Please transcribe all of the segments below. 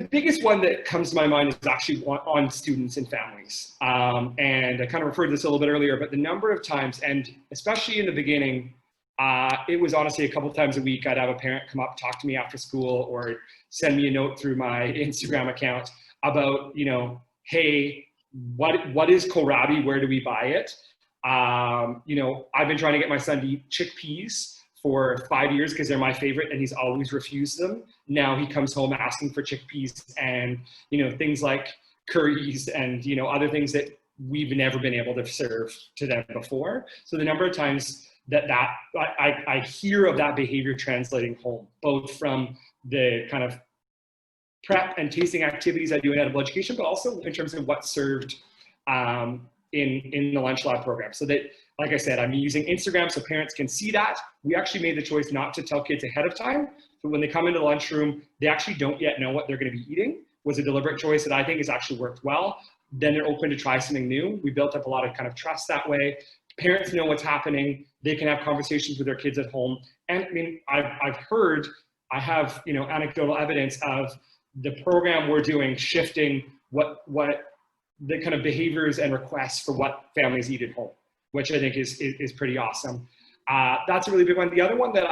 The biggest one that comes to my mind is actually on students and families. And I kind of referred to this a little bit earlier, but the number of times, and especially in the beginning, it was honestly a couple of times a week, I'd have a parent come up, talk to me after school, or send me a note through my Instagram account about, you know, hey, what is kohlrabi? Where do we buy it? You know, I've been trying to get my son to eat chickpeas for 5 years because they're my favorite, and he's always refused them. Now he comes home asking for chickpeas and, you know, things like curries and, you know, other things that we've never been able to serve to them before. So the number of times that I hear of that behavior translating home, both from the kind of prep and tasting activities I do in edible education, but also in terms of what's served in the lunch lab program. So that, like I said, I'm using Instagram so parents can see that. We actually made the choice not to tell kids ahead of time. So when they come into the lunchroom, they actually don't yet know what they're going to be eating. It was a deliberate choice that I think has actually worked well. Then they're open to try something new. We built up a lot of kind of trust that way. Parents know what's happening. They can have conversations with their kids at home. And I mean, I've heard, I have, you know, anecdotal evidence of the program we're doing shifting what the kind of behaviors and requests for what families eat at home, which I think is pretty awesome. That's a really big one. The other one that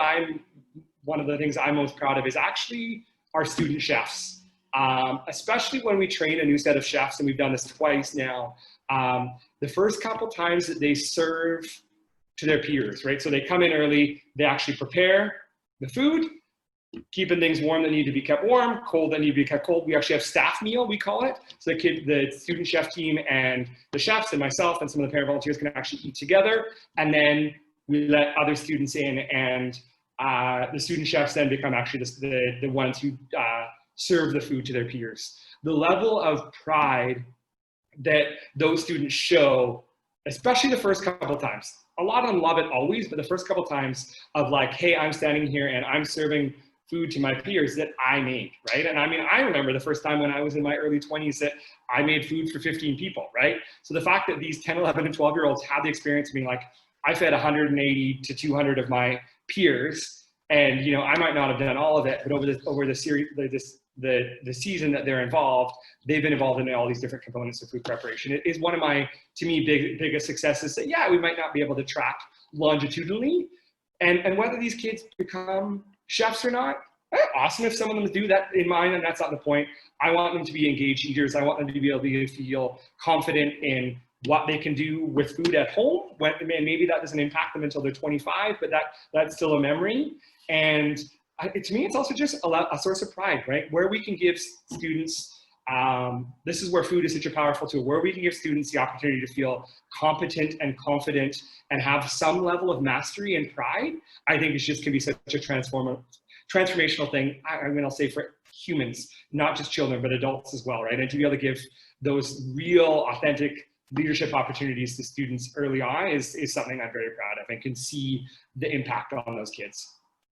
one of the things I'm most proud of is actually our student chefs, especially when we train a new set of chefs, and we've done this twice now. The first couple times that they serve to their peers, right? So they come in early, they actually prepare the food, keeping things warm that need to be kept warm, cold that need to be kept cold. We actually have staff meal, we call it. So the student chef team and the chefs and myself and some of the parent volunteers can actually eat together. And then we let other students in, and the student chefs then become actually the ones who serve the food to their peers. The level of pride that those students show, especially the first couple of times, a lot of them love it always, but the first couple of times of like, hey, I'm standing here and I'm serving food to my peers that I made, right? And I mean, I remember the first time when I was in my early 20s that I made food for 15 people, right? So the fact that these 10, 11, and 12-year-olds had the experience of being like, I fed 180 to 200 of my peers, and you know, I might not have done all of it, but over the series, the season that they're involved, they've been involved in all these different components of food preparation. It is one of my, to me, biggest successes that, yeah, we might not be able to track longitudinally, and whether these kids become chefs or not, awesome if some of them do that in mind, and that's not the point. I want them to be engaged eaters. I want them to be able to feel confident in what they can do with food at home. Maybe that doesn't impact them until they're 25, but that's still a memory. And to me, it's also just a source of pride, right? Where we can give students, this is where food is such a powerful tool, where we can give students the opportunity to feel competent and confident and have some level of mastery and pride. I think it just can be such a transformational thing. I mean, I'll say for humans, not just children, but adults as well, right? And to be able to give those real, authentic leadership opportunities to students early on is something I'm very proud of and can see the impact on those kids.